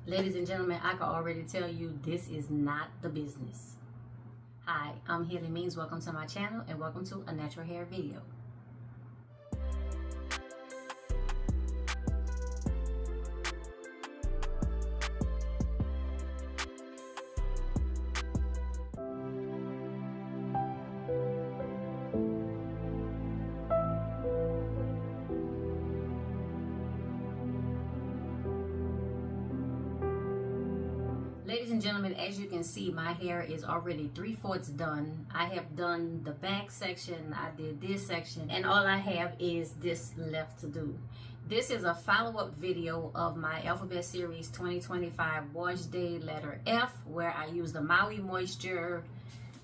Ladies and gentlemen, I can already tell you this is not the business. Hi, I'm Healing Means. Welcome to my channel and welcome to a natural hair video. Ladies and gentlemen, as you can see, my hair is already 3/4 done. I have done the back section, I did this section, and all I have is this left to do. This is a follow-up video of my Alphabet Series 2025 Wash Day letter F, where I use the Maui Moisture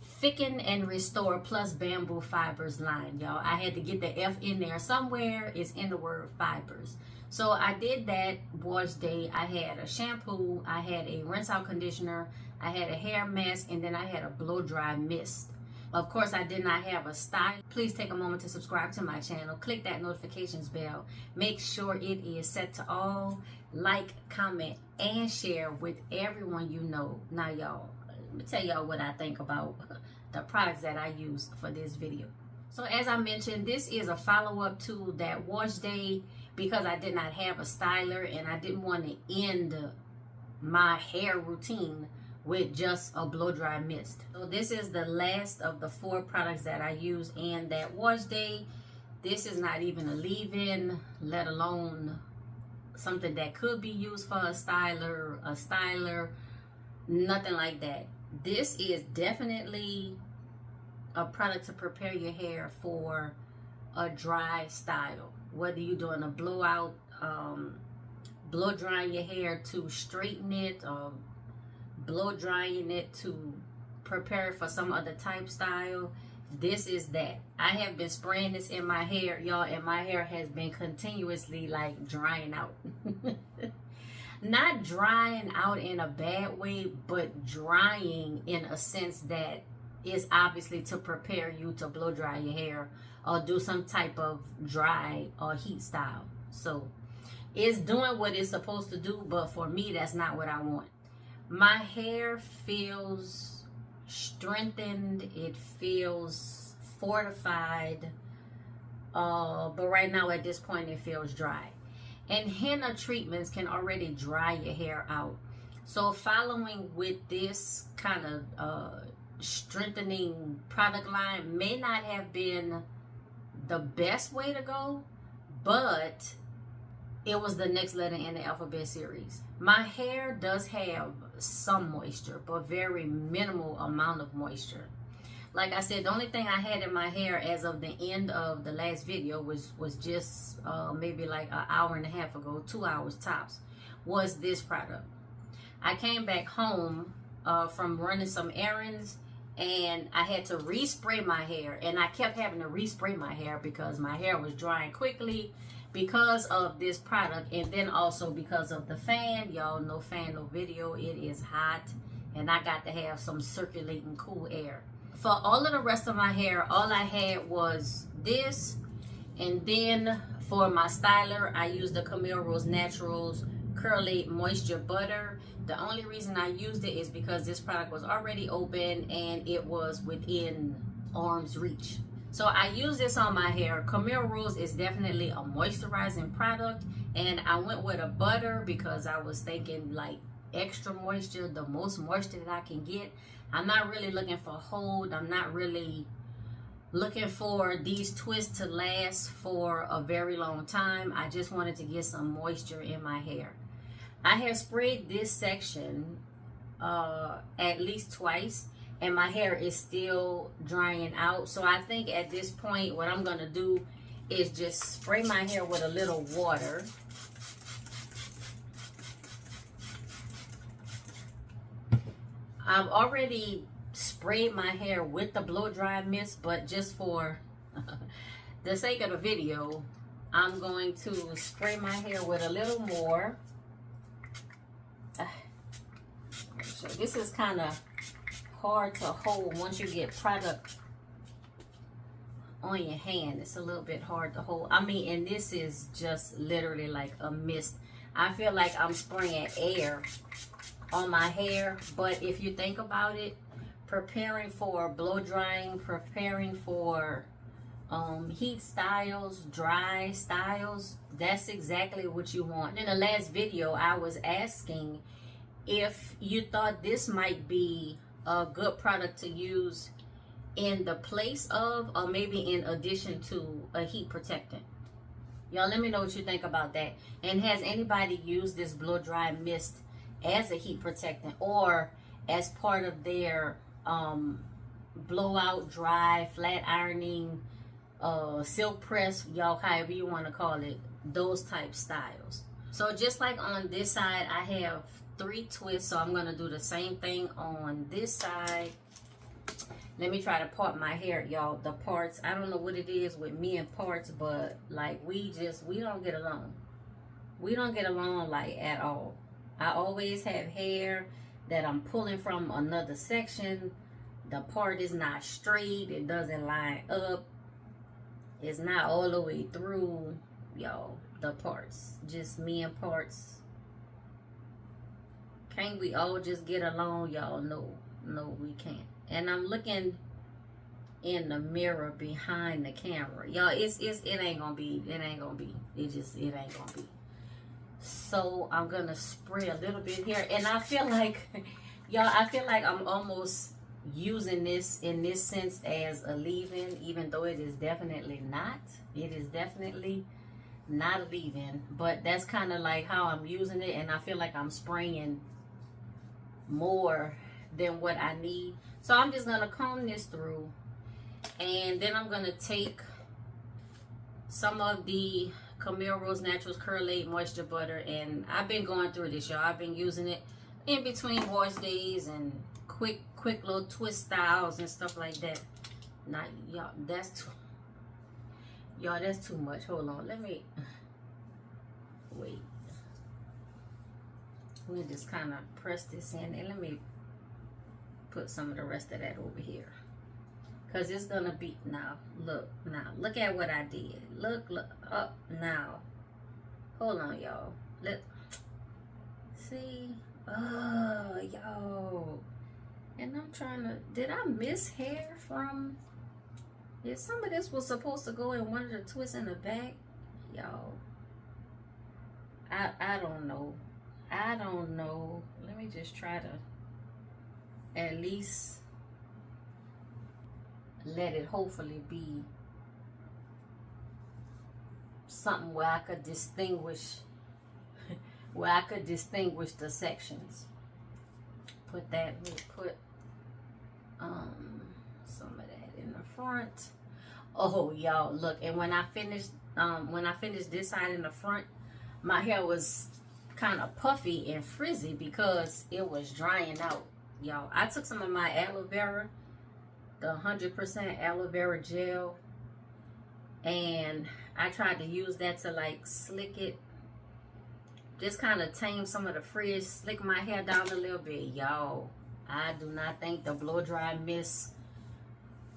Thicken and Restore Plus Bamboo Fibers line, y'all. I had to get the F in there somewhere. It's in the word fibers. So I did that wash day. I had a shampoo, I had a rinse out conditioner, I had a hair mask, and then I had a blow dry mist. Of course, I did not have a style. Please take a moment to subscribe to my channel. Click that notifications bell. Make sure it is set to all. Like, comment, and share with everyone you know. Now, y'all, let me tell y'all what I think about the products that I use for this video. So as I mentioned, this is a follow-up to that wash day because I did not have a styler and I didn't want to end my hair routine with just a blow dry mist. So this is the last of the 4 products that I used in that wash day. This is not even a leave-in, let alone something that could be used for a styler, nothing like that. This is definitely a product to prepare your hair for a dry style. Whether you're doing a blowout, blow drying your hair to straighten it, or blow drying it to prepare it for some other type style, this is that. I have been spraying this in my hair, y'all, and my hair has been continuously like drying out. Not drying out in a bad way, but drying in a sense that is obviously to prepare you to blow dry your hair or do some type of dry or heat style. So it's doing what it's supposed to do, but for me, that's not what I want. My hair feels strengthened, it feels fortified, but right now at this point it feels dry. And henna treatments can already dry your hair out. So following with this kind of strengthening product line may not have been the best way to go, but it was the next letter in the Alphabet Series. My hair does have some moisture, but very minimal amount of moisture. Like I said, the only thing I had in my hair as of the end of the last video was just maybe like an hour and a half ago, 2 hours tops, was this product. I came back home from running some errands, and I had to respray my hair, and I kept having to respray my hair because my hair was drying quickly because of this product, and then also because of the fan. Y'all know fan, no video. It is hot, and I got to have some circulating cool air. For all of the rest of my hair, all I had was this, and then for my styler, I used the Camille Rose Naturals Curly Moisture Butter. The only reason I used it is because this product was already open and it was within arm's reach. So I use this on my hair. Camille Rose is definitely a moisturizing product, and I went with a butter because I was thinking like extra moisture, the most moisture that I can get. I'm not really looking for hold. I'm not really looking for these twists to last for a very long time. I just wanted to get some moisture in my hair. I have sprayed this section at least twice, and my hair is still drying out. So I think at this point, what I'm going to do is just spray my hair with a little water. I've already sprayed my hair with the blow dry mist, but just for the sake of the video, I'm going to spray my hair with a little more. So this is kind of hard to hold once you get product on your hand. It's a little bit hard to hold. I mean, and this is just literally like a mist. I feel like I'm spraying air on my hair. But if you think about it, preparing for blow drying, preparing for heat styles, dry styles, that's exactly what you want. In the last video, I was asking if you thought this might be a good product to use in the place of, or maybe in addition to, a heat protectant. Y'all let me know what you think about that. And has anybody used this blow dry mist as a heat protectant or as part of their blowout, dry, flat ironing, silk press, y'all, however you want to call it, those type styles. So just like on this side, I have 3 twists, so I'm going to do the same thing on this side. Let me try to part my hair, y'all. The parts, I don't know what it is with me and parts, but like we don't get along. We don't get along like at all. I always have hair that I'm pulling from another section. The part is not straight. It doesn't line up. It's not all the way through, y'all. The parts, just me and parts. Can't we all just get along, y'all? No, we can't. And I'm looking in the mirror behind the camera, y'all. It ain't gonna be. It ain't gonna be. So I'm gonna spray a little bit here, and I feel like, y'all, I'm almost using this in this sense as a leave-in, even though it is definitely not. It is definitely not a leave-in, but that's kind of like how I'm using it, and I feel like I'm spraying more than what I need. So I'm just gonna comb this through, and then I'm gonna take some of the Camille Rose Naturals Curl-Aid Moisture Butter, and I've been going through this, y'all. I've been using it in between wash days and quick little twist styles and stuff like that. Not y'all, that's too much. Hold on, let me wait. Let me just kind of press this in, and let me put some of the rest of that over here, because it's gonna be, now look at what I did. Look up now. Hold on, y'all. Let see. Oh, y'all. And I'm trying to, did I miss hair from, yeah, some of this was supposed to go in one of the twists in the back, y'all. I don't know. Let me just try to at least let it hopefully be something where I could distinguish the sections. Put that, put some of that in the front. Oh, y'all, look, and when I finished this side in the front, my hair was kind of puffy and frizzy because it was drying out, y'all. I took some of my aloe vera, the 100% aloe vera gel, and I tried to use that to like slick it, just kind of tame some of the frizz, slick my hair down a little bit, y'all. I do not think the blow dry mist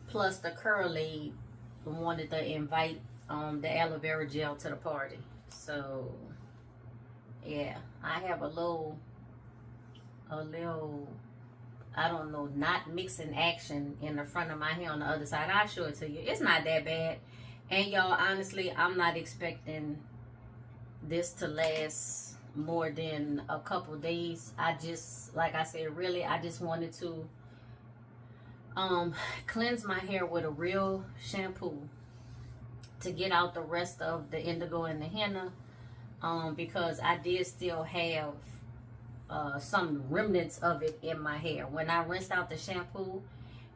plus the Curl-Aid wanted to invite the aloe vera gel to the party. So yeah, I have a little I don't know, not mixing action in the front of my hair on the other side. I'll show it to you. It's not that bad. And y'all, honestly, I'm not expecting this to last more than a couple days. I just, like I said, really, I just wanted to cleanse my hair with a real shampoo to get out the rest of the indigo and the henna, because I did still have some remnants of it in my hair. When I rinsed out the shampoo,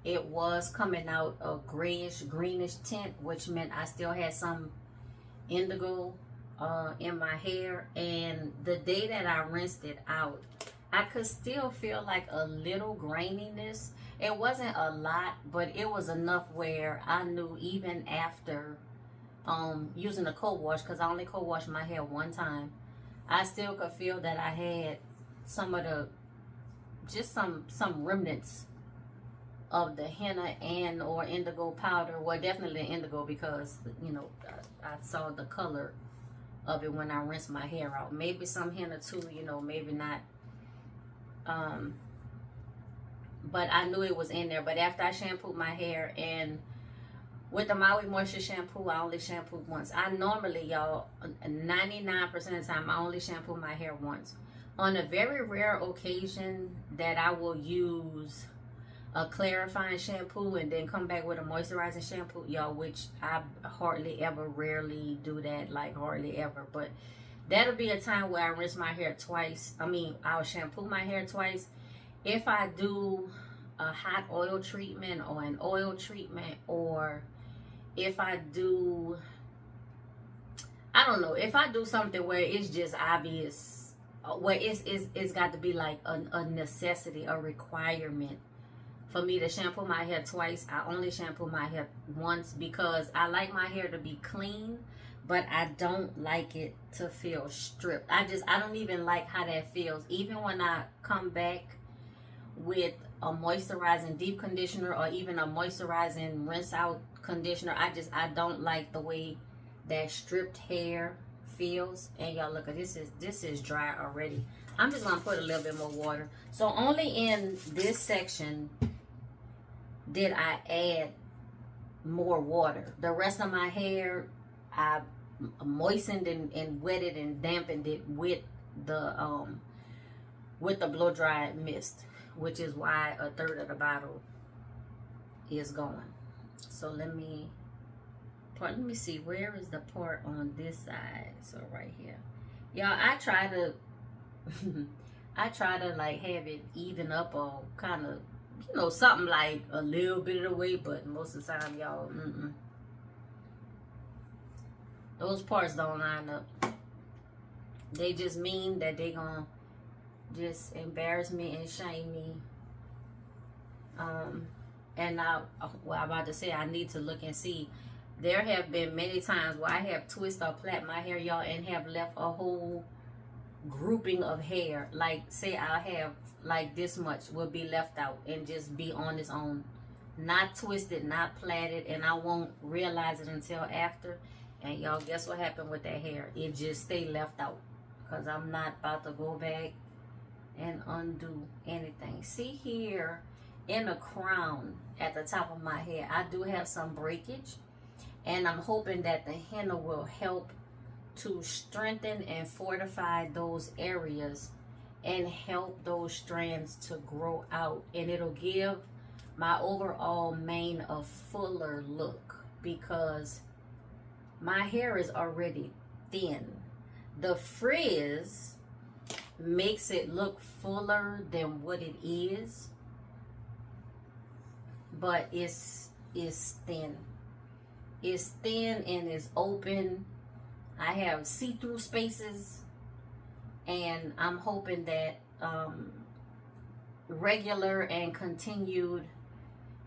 it was coming out a grayish greenish tint, which meant I still had some indigo in my hair. And the day that I rinsed it out, I could still feel like a little graininess. It wasn't a lot, but it was enough where I knew even after using a cold wash, because I only cold washed my hair one time, I still could feel that I had some of the, just some remnants of the henna and or indigo powder. Well, definitely indigo, because, you know, I saw the color of it when I rinse my hair out. Maybe some henna too, you know, maybe not. But I knew it was in there. But after I shampooed my hair, and with the Maui Moisture shampoo, I only shampooed once. I normally, y'all, 99% of the time, I only shampoo my hair once. On a very rare occasion that I will use a clarifying shampoo and then come back with a moisturizing shampoo, y'all, which I hardly ever, rarely do that, like hardly ever. But that'll be a time where I rinse my hair twice. I mean, I'll shampoo my hair twice. If I do a hot oil treatment or an oil treatment, or if I do, I don't know, if I do something where it's just obvious, where it's got to be like a necessity, a requirement for me to shampoo my hair twice, I only shampoo my hair once, because I like my hair to be clean, but I don't like it to feel stripped. I don't even like how that feels. Even when I come back with a moisturizing deep conditioner or even a moisturizing rinse out conditioner, I don't like the way that stripped hair feels. And y'all look at this is dry already. I'm just gonna put a little bit more water. So only in this section did I add more water. The rest of my hair, I moistened and wetted and dampened it with the blow dry mist, which is why a third of the bottle is gone. So let me see, where is the part on this side? So right here, y'all, I try to like have it even up, or kind of, you know, something like a little bit of the way, but most of the time, y'all, those parts don't line up. They just mean that they gonna just embarrass me and shame me. And I'm about to say, I need to look and see. There have been many times where I have twisted or plait my hair, y'all, and have left a whole grouping of hair. Like, say I'll have like this much will be left out and just be on its own, not twisted, not plaited, and I won't realize it until after. And y'all, guess what happened with that hair? It just stayed left out, because I'm not about to go back and undo anything. See here in the crown at the top of my head, I do have some breakage, and I'm hoping that the henna will help to strengthen and fortify those areas and help those strands to grow out, and it'll give my overall mane a fuller look, because my hair is already thin. The frizz makes it look fuller than what it is, but it's thin. It's thin and it's open. I have see-through spaces, and I'm hoping that regular and continued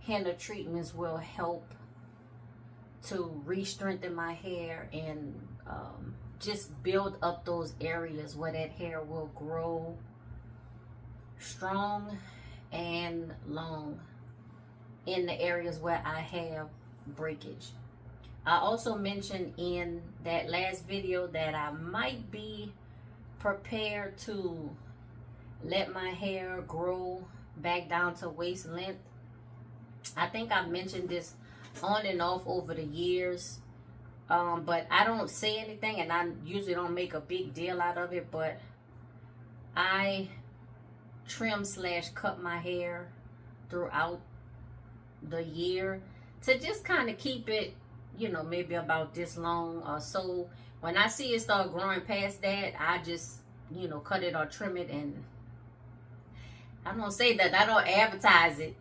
henna treatments will help to re-strengthen my hair and just build up those areas where that hair will grow strong and long in the areas where I have breakage. I also mentioned in that last video that I might be prepared to let my hair grow back down to waist length. I think I've mentioned this on and off over the years, but I don't say anything, and I usually don't make a big deal out of it, but I trim/cut my hair throughout the year to just kind of keep it, you know, maybe about this long or so. When I see it start growing past that, I just, you know, cut it or trim it. And I don't say that, I don't advertise it.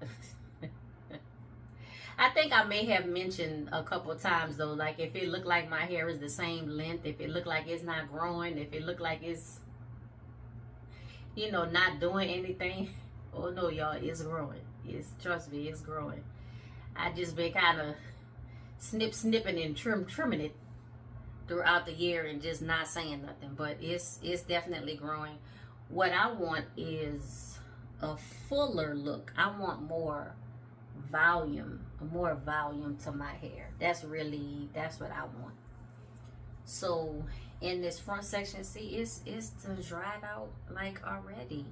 I think I may have mentioned a couple times though, like if it looked like my hair is the same length, if it looked like it's not growing, if it looked like it's, you know, not doing anything. Oh no, y'all, it's growing. Trust me, it's growing. I just been kind of snipping and trimming it throughout the year and just not saying nothing, but it's definitely growing. What I want is a fuller look. I want more volume to my hair. That's what I want. So in this front section, see, it's dried out like already.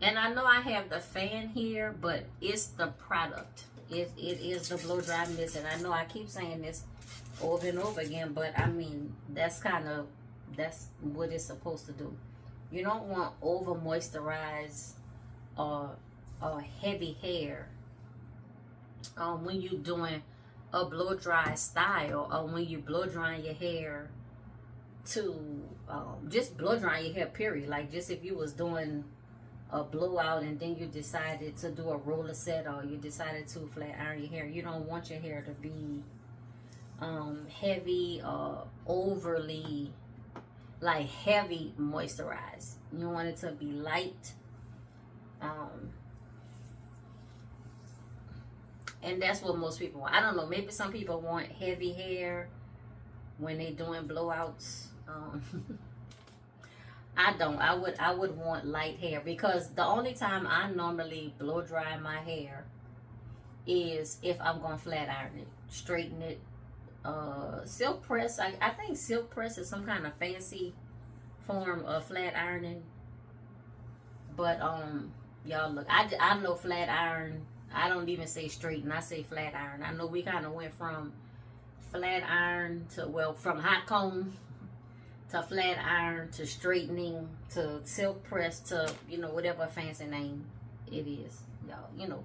And I know I have the fan here, but it's the product. It is the blow dry mist, and I know I keep saying this over and over again, but I mean, that's what it's supposed to do. You don't want over moisturized or heavy hair when you're doing a blow dry style, or when you blow drying your hair to just blow drying your hair, period. Like, just if you was doing a blowout and then you decided to do a roller set, or you decided to flat iron your hair, you don't want your hair to be heavy or overly like heavy moisturized. You want it to be light, and that's what most people want. I don't know, maybe some people want heavy hair when they doing blowouts. I don't. I would want light hair, because the only time I normally blow dry my hair is if I'm gonna flat iron it, straighten it. Silk press, I think silk press is some kind of fancy form of flat ironing. But y'all, look, I know flat iron. I don't even say straighten, I say flat iron. I know we kind of went from flat iron to, well, from hot comb to flat iron to straightening to silk press to, you know, whatever fancy name it is, y'all. You know,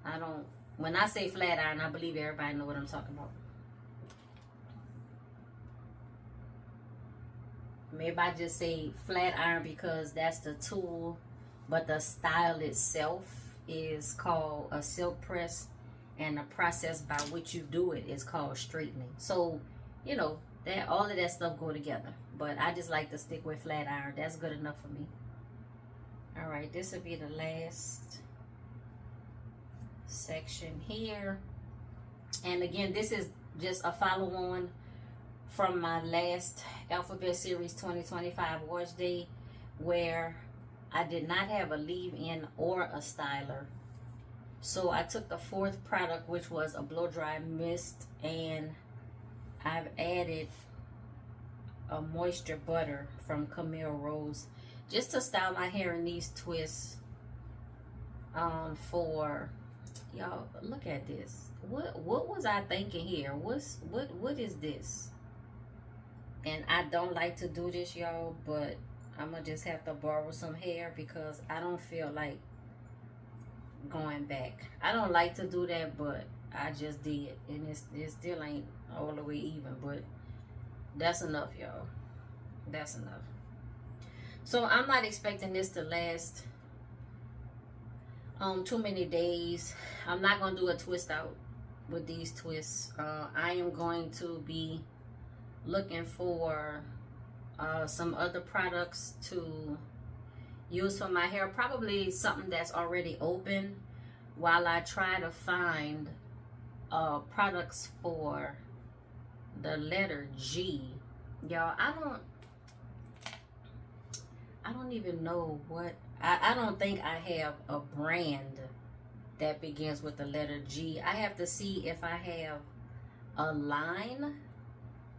I don't, when I say flat iron, I believe everybody know what I'm talking about. Maybe I just say flat iron because that's the tool, but the style itself is called a silk press, and the process by which you do it is called straightening. So, you know, that all of that stuff go together, but I just like to stick with flat iron. That's good enough for me. All right, this will be the last section here. And again, this is just a follow-on from my last Alphabet Series 2025 wash day, where I did not have a leave-in or a styler. So I took the fourth product, which was a blow dry mist, and I've added a moisture butter from Camille Rose just to style my hair in these twists. For y'all, look at this. What was I thinking here? What is this? And I don't like to do this, y'all, but I'm gonna just have to borrow some hair because I don't feel like going back. I don't like to do that, but I just did, and it still ain't all the way even, but that's enough, y'all. That's enough. So I'm not expecting this to last too many days. I'm not gonna do a twist out with these twists. I am going to be looking for some other products to use for my hair, probably something that's already open, while I try to find products for the letter G. Y'all, I don't even know what, I don't think I have a brand that begins with the letter G. I have to see if I have a line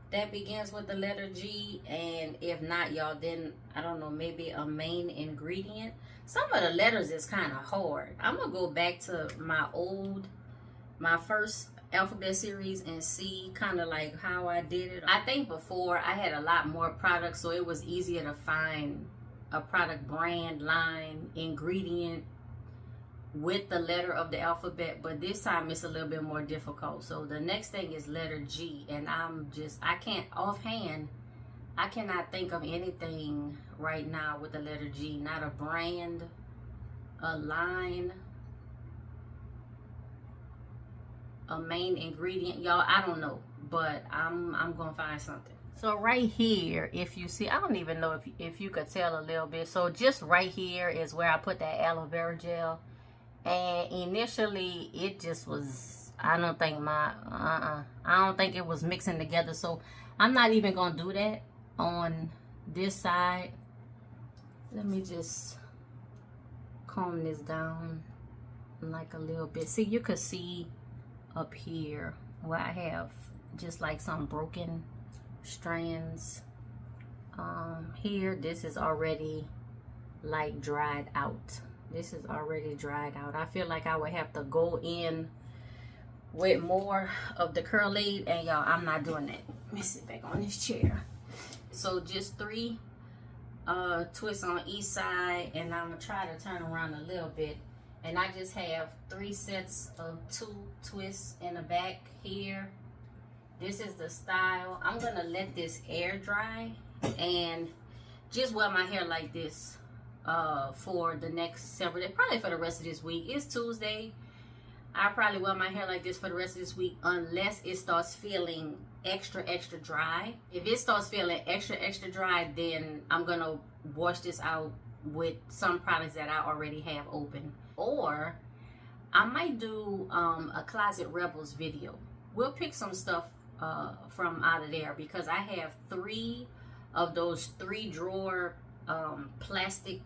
that begins with the letter G, and if not, y'all, then I don't know, maybe a main ingredient. Some of the letters is kind of hard. I'm gonna go back to my first Alphabet Series and see kind of like how I did it. I think before I had a lot more products, so it was easier to find a product brand, line, ingredient with the letter of the alphabet, but this time it's a little bit more difficult. So the next thing is letter G, and I can't offhand, I cannot think of anything right now with the letter G. Not a brand, a line, a main ingredient, y'all. I don't know, but I'm gonna find something. So right here, if you see, I don't even know if you could tell a little bit. So just right here is where I put that aloe vera gel. And initially, it just was, I don't think I don't think it was mixing together. So I'm not even going to do that on this side. Let me just comb this down like a little bit. See, you could see up here where I have just like some broken strands here. This is already like dried out. This is already dried out. I feel like I would have to go in with more of the curl aid, and y'all, I'm not doing that. Let me sit back on this chair. So just 3 twists on each side, and I'm gonna try to turn around a little bit, and I just have 3 sets of 2 twists in the back here. This is the style. I'm gonna let this air dry and just wear my hair like this for the next several days, probably for the rest of this week. It's Tuesday. I probably wear my hair like this for the rest of this week unless it starts feeling extra dry. If it starts feeling extra dry, then I'm gonna wash this out with some products that I already have open, or I might do a Closet Rebels video. We'll pick some stuff from out of there, because I have 3 of those 3 drawer plastic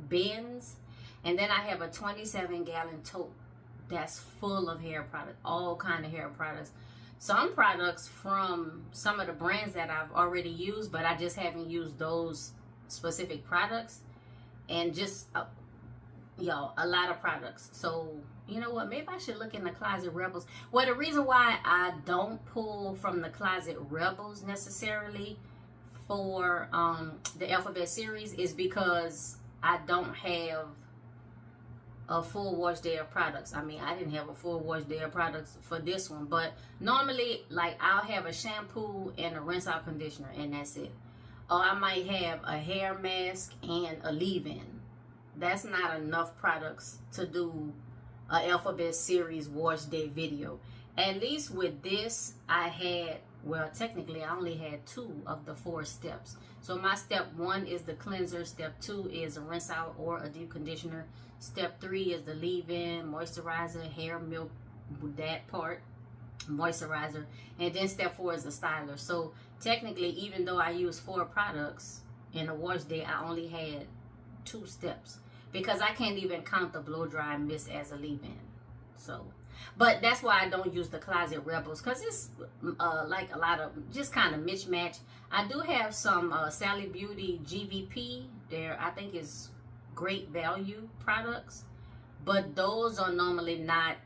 bins, and then I have a 27-gallon tote that's full of hair products, all kind of hair products. Some products from some of the brands that I've already used, but I just haven't used those specific products, and just y'all, a lot of products. So you know what, maybe I should look in the Closet Rebels. Well, the reason why I don't pull from the Closet Rebels necessarily for the Alphabet series is because I don't have a full wash day of products. I mean, I didn't have a full wash day of products for this one, but normally, like, I'll have a shampoo and a rinse out conditioner, and that's it. Or I might have a hair mask and a leave-in. That's not enough products to do a Alphabet series wash day video. At least with this, I had, well, technically I only had 2 of the 4 steps. So my step 1 is the cleanser, step 2 is a rinse out or a deep conditioner, step 3 is the leave-in, moisturizer, hair milk, that part, moisturizer, and then step 4 is the styler. So technically, even though I used 4 products in a wash day, I only had 2 steps, because I can't even count the blow dry mist as a leave-in. So, but that's why I don't use the Closet Rebels, because it's like a lot of just kind of mismatch. I do have some Sally Beauty GVP there. I think it's great value products, but those are normally not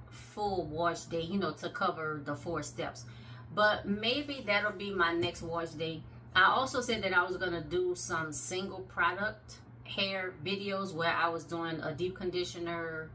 full wash day, you know, to cover the 4 steps. But maybe that'll be my next wash day. I also said that I was gonna do some single product hair videos where I was doing a deep conditioner,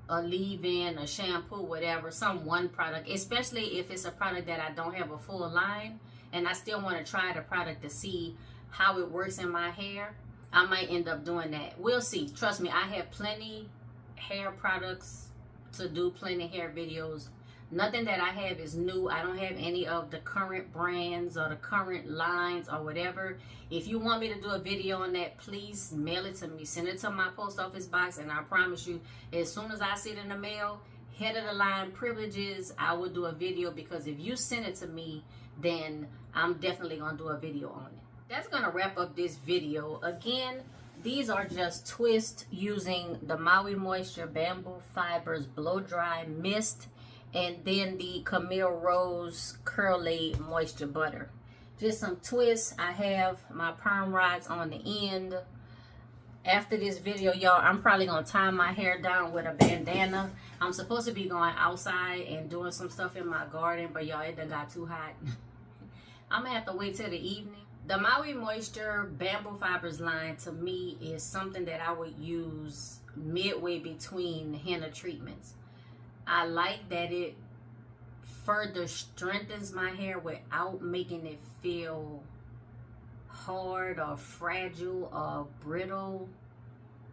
a leave-in, a shampoo, whatever, some one product, especially if it's a product that I don't have a full line and I still want to try the product to see how it works in my hair. I might end up doing that. We'll see. Trust me, I have plenty hair products to do plenty hair videos. Nothing that I have is new. I don't have any of the current brands or the current lines or whatever. If you want me to do a video on that, please mail it to me. Send it to my post office box, and I promise you, as soon as I see it in the mail, head of the line privileges, I will do a video, because if you send it to me, then I'm definitely going to do a video on it. That's going to wrap up this video. Again, these are just twists using the Maui Moisture Bamboo Fibers Blow Dry Mist, and then the Camille Rose Curl Aid Moisture Butter. Just some twists. I have my perm rods on the end. After this video, y'all, I'm probably going to tie my hair down with a bandana. I'm supposed to be going outside and doing some stuff in my garden, but y'all, it done got too hot. I'm going to have to wait till the evening. The Maui Moisture Bamboo Fibers line, to me, is something that I would use midway between henna treatments. I like that it further strengthens my hair without making it feel hard or fragile or brittle.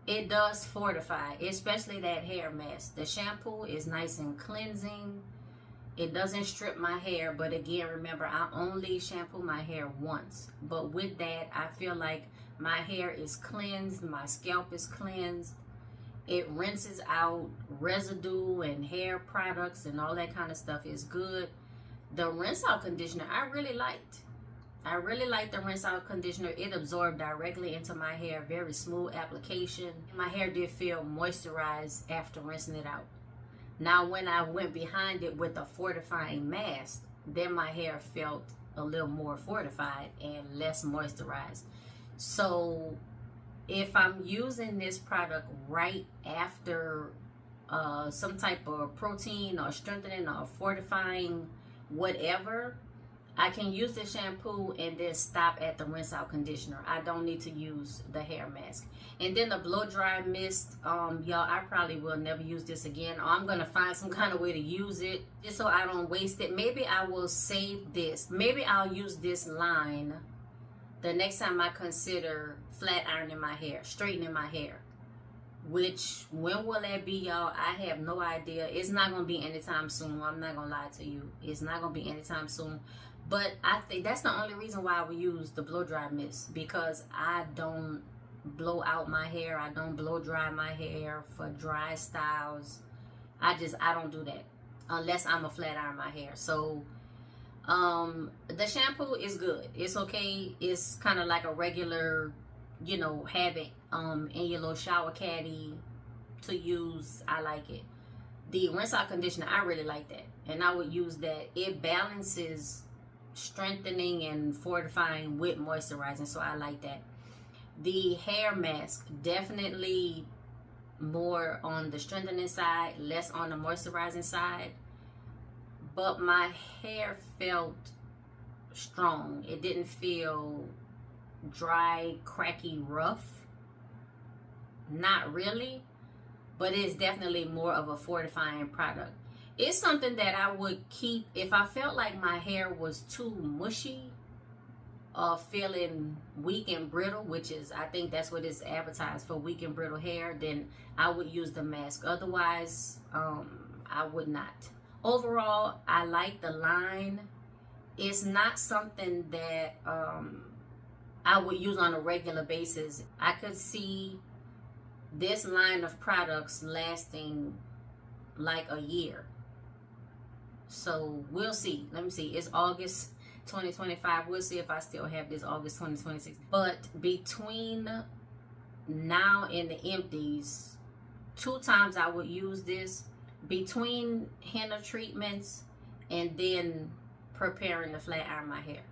It does fortify, especially that hair mask. The shampoo is nice and cleansing. It doesn't strip my hair, but again, remember, I only shampoo my hair once. But with that, I feel like my hair is cleansed, my scalp is cleansed. It rinses out residue and hair products and all that kind of stuff. Is good. The rinse out conditioner I really liked. I really like the rinse out conditioner. It absorbed directly into my hair. Very smooth application. My hair did feel moisturized after rinsing it out. Now when I went behind it with a fortifying mask, then my hair felt a little more fortified and less moisturized. So if I'm using this product right after some type of protein or strengthening or fortifying whatever, I can use the shampoo and then stop at the rinse out conditioner. I don't need to use the hair mask. And then the blow dry mist, y'all, I probably will never use this again, or I'm gonna find some kind of way to use it just so I don't waste it. Maybe I will save this. Maybe I'll use this line the next time I consider flat ironing my hair, straightening my hair. Which, when will that be, y'all? I have no idea. It's not going to be anytime soon. I'm not going to lie to you. It's not going to be anytime soon. But I think that's the only reason why I would use the blow dry mist. Because I don't blow out my hair. I don't blow dry my hair for dry styles. I don't do that. Unless I'm a flat iron my hair. So, the shampoo is good. It's okay. It's kind of like a regular, you know, have it in your little shower caddy to use. I like it. The rinse out conditioner, I really like that, and I would use that. It balances strengthening and fortifying with moisturizing, so I like that. The hair mask, definitely more on the strengthening side, less on the moisturizing side, but my hair felt strong. It didn't feel dry, cracky, rough. Not really, but it's definitely more of a fortifying product. It's something that I would keep if I felt like my hair was too mushy or feeling weak and brittle, which is, I think that's what it's advertised for, weak and brittle hair. Then I would use the mask. Otherwise, I would not. Overall, I like the line. It's not something that I would use on a regular basis. I could see this line of products lasting like a year. So we'll see. Let me see. It's August 2025. We'll see if I still have this August 2026. But between now and the empties, 2 times I would use this between henna treatments and then preparing to flat iron my hair.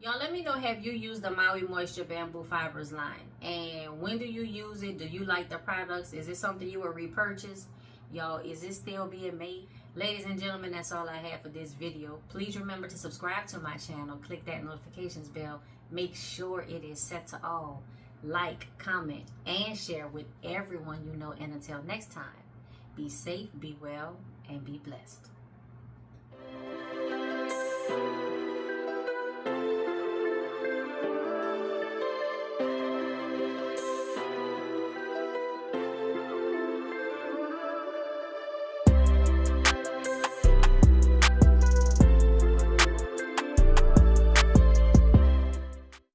Y'all, let me know, have you used the Maui Moisture Bamboo Fibers line? And when do you use it? Do you like the products? Is it something you will repurchase? Y'all, is it still being made? Ladies and gentlemen, that's all I have for this video. Please remember to subscribe to my channel. Click that notifications bell. Make sure it is set to all. Like, comment, and share with everyone you know. And until next time, be safe, be well, and be blessed.